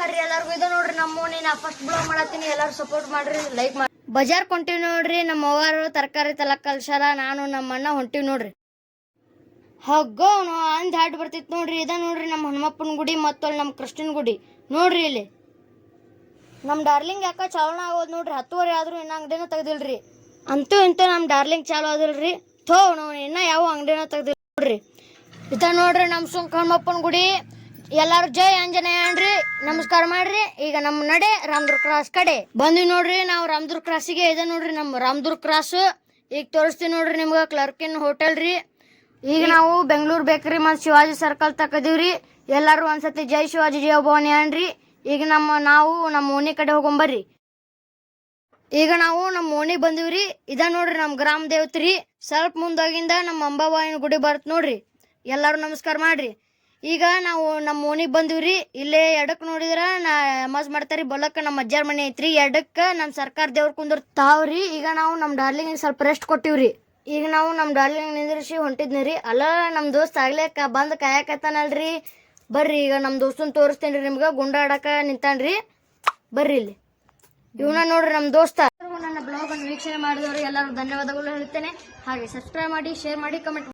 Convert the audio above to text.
ನಮಸ್ಕಾರ ಎಲ್ಲರಿಗೂ. ಇದು ನೋಡ್ರಿ ನಮ್ಮ ಓಣಿ. ನಾ ಫಸ್ಟ್ ಬ್ಲಾಗ್ ಮಾಡತ್ತೀನಿ, ಎಲ್ಲರೂ ಸಪೋರ್ಟ್ ಮಾಡ್ರಿ, ಲೈಕ್ ಮಾಡಿ. ಬಜಾರ್ ಕೊಂಟಿವಿ ನೋಡ್ರಿ. ನಮ್ಮ ಅವ್ವಾರು ತರಕಾರಿ ತಲಕ್ ಕಲ್ಸಾರ, ನಾನು ನಮ್ಮ ಅಣ್ಣ ಹೊಂಟಿವಿ ನೋಡ್ರಿ. ಹಗ್ಗೋ ಅಂದ್ ಹಾಡ್ ಬರ್ತಿತ್ತು ನೋಡ್ರಿ. ಇದ ನೋಡ್ರಿ ನಮ್ಮ ಹನುಮಪ್ಪನ ಗುಡಿ ಮತ್ತು ನಮ್ಮ ಕೃಷ್ಣನ ಗುಡಿ ನೋಡ್ರಿ. ಇಲ್ಲಿ ನಮ್ಮ ಡಾರ್ಲಿಂಗ್ ಯಾಕ ಚಾಲನ ಆಗೋದು ನೋಡ್ರಿ. 10:30 ಆದ್ರೂ ಇನ್ನ ಅಂಗಡಿನ ತೆಗ್ದಿಲ್ರಿ. ಅಂತೂ ಇಂತೂ ನಮ್ಮ ಡಾರ್ಲಿಂಗ್ ಚಾಲು ಆದಿಲ್ರಿ. ನಾವು ಇನ್ನ ಯಾವ ಅಂಗಡಿನ ತೆಗ್ದಿಲ್ಲ ನೋಡ್ರಿ. ಇದ ನೋಡ್ರಿ ನಮ್ಮ ಸುಂಕ ಹನುಮಪ್ಪನ ಗುಡಿ. ಎಲ್ಲಾರು ಜೈ ಆಂಜನೇಯ ಅನ್ರಿ, ನಮಸ್ಕಾರ ಮಾಡ್ರಿ. ಈಗ ನಮ್ಮ ನಡೆ ರಾಮದುರ್ಗ ಕ್ರಾಸ್ ಕಡೆ ಬಂದ್ವಿ ನೋಡ್ರಿ. ನಾವು ರಾಮದುರ್ಗ ಕ್ರಾಸಿಗೆ ಇದೆ ನೋಡ್ರಿ ನಮ್ಮ ರಾಮದುರ್ಗ ಕ್ರಾಸ್. ಈಗ ತೋರಿಸ್ತೀವಿ ನೋಡ್ರಿ ನಿಮ್ಗೆ ಕ್ಲರ್ಕಿನ್ ಹೋಟೆಲ್ ರೀ. ಈಗ ನಾವು ಬೆಂಗಳೂರು ಬೇಕರಿ ಮತ್ತು ಶಿವಾಜಿ ಸರ್ಕಲ್ ತಕದೀವ್ರಿ. ಎಲ್ಲಾರು ಒಂದ್ಸತಿ ಜೈ ಶಿವಾಜಿ ಜೈ ಭವಾನಿ ಅನ್ರಿ. ಈಗ ನಾವು ನಮ್ಮ ಓಣಿ ಕಡೆ ಹೋಗೊಂಬರ್ರಿ. ಈಗ ನಾವು ನಮ್ಮ ಓಣಿಗೆ ಬಂದಿವ್ರಿ. ಇದ ನೋಡ್ರಿ ನಮ್ಮ ಗ್ರಾಮ ದೇವತ್ರಿ. ಸ್ವಲ್ಪ ಮುಂದೋಗಿಂದ ನಮ್ಮ ಅಂಬಾಬಾಯಿನ ಗುಡಿ ಬರುತ್ತೆ ನೋಡ್ರಿ. ಎಲ್ಲಾರು ನಮಸ್ಕಾರ ಮಾಡ್ರಿ. ಈಗ ನಾವು ನಮ್ಮ ಓಣಿಗೆ ಬಂದಿವ್ರಿ. ಇಲ್ಲೇ ಎಡಕ್ ನೋಡಿದ್ರ ನಮಾಜ್ ಮಾಡ್ತಾರಿ. ಬಲಕ್ಕ ನಮ್ಮ ಅಜ್ಜಾರ ಮನೆ ಐತ್ರಿ. ಎಡಕ್ಕ ನಮ್ಮ ಸರ್ಕಾರ ದೇವ್ರ ಕುಂದಿರ್ತಾವ್ರಿ. ಈಗ ನಾವು ನಮ್ಮ ಡಾರ್ಲಿಂಗ್ ಸ್ವಲ್ಪ ರೆಸ್ಟ್ ಕೊಟ್ಟಿವ್ರಿ. ಈಗ ನಾವು ನಮ್ಮ ಡಾರ್ಲಿಂಗ್ ನಿಂದ್ರಿಸಿ ಹೊಂಟಿದ್ನಿರಿ. ಅಲ್ಲ ನಮ್ಮ ದೋಸ್ತ್ ಆಗ್ಲೇ ಬಂದು ಕಾಯಕತ್ತಾನಲ್ರಿ. ಬರ್ರಿ ಈಗ ನಮ್ಮ ದೋಸ್ತನ್ ತೋರಿಸ್ತೇನ್ರಿ ನಿಮ್ಗೆ. ಗುಂಡಾಡಕ ನಿಂತಾನ್ರಿ. ಬರ್ರಿ ಇಲ್ಲಿ. ಇವನ ನೋಡ್ರಿ ನಮ್ಮ ದೋಸ್ತ. ನನ್ನ ಬ್ಲಾಗ್ ಅನ್ನು ವೀಕ್ಷಣೆ ಮಾಡಿದವರು ಎಲ್ಲರೂ ಧನ್ಯವಾದಗಳು ಹೇಳ್ತೇನೆ. ಹಾಗೆ ಸಬ್ಸ್ಕ್ರೈಬ್ ಮಾಡಿ, ಶೇರ್ ಮಾಡಿ, ಕಮೆಂಟ್